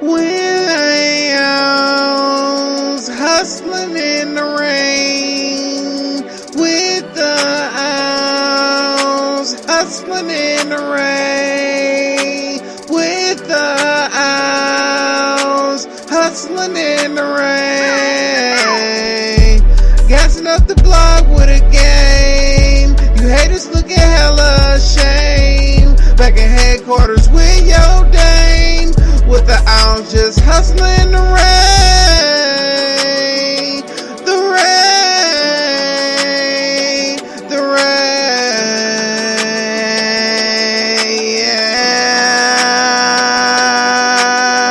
When I was hustling in the rain, with the owls, hustling in the rain, with the owls, hustling in the rain, gassing up the block with a game. You haters looking hella ashamed. Back in headquarters with your dame, with the owls just hustling the rain, the rain, the rain, yeah.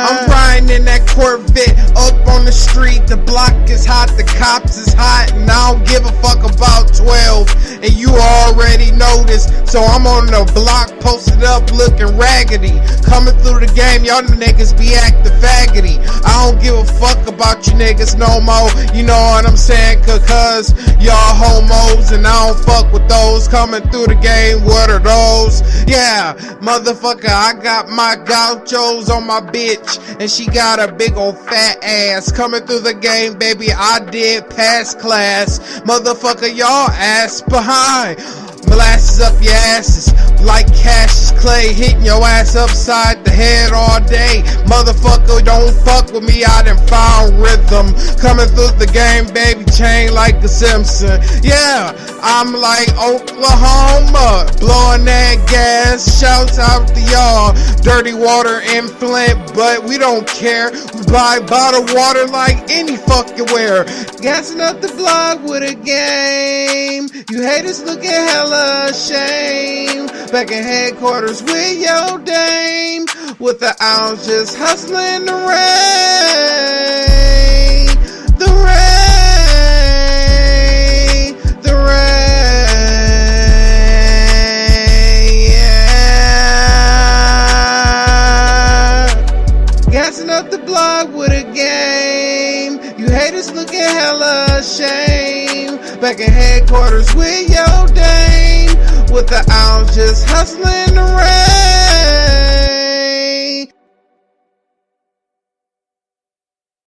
I'm riding in that Corvette up on the street. The block is hot, the cops is hot, and I don't give a fuck about 12. And you already know this, so I'm on the block posted up looking raggedy. Coming through the game, y'all niggas be acting faggoty. I don't give a fuck about you niggas no more, you know what I'm saying? Cause y'all homos and I don't fuck with those. Coming through the game, what are those? Yeah, motherfucker, I got my gauchos on my bitch, and she got a big old fat ass. Coming through the game, baby, I did pass class. Motherfucker, y'all ass behind. Molasses up your asses like Cassius Clay, hitting your ass upside the head all day. Motherfucker, don't fuck with me, I done found rhythm. Coming through the game, baby, chain like a Simpson. Yeah, I'm like Oklahoma, blowing that gas. Shouts out to y'all. Dirty water in Flint, but we don't care. We buy bottled water like any fucking where. Gassing up the block with a game. You haters looking hella ashamed. Back in headquarters with your dame, with the owls just hustling the rain, the rain, the rain, yeah. Gassing up the block with a game. You haters looking hella ashamed. Back in headquarters with your dame, with the owls just hustling the rain.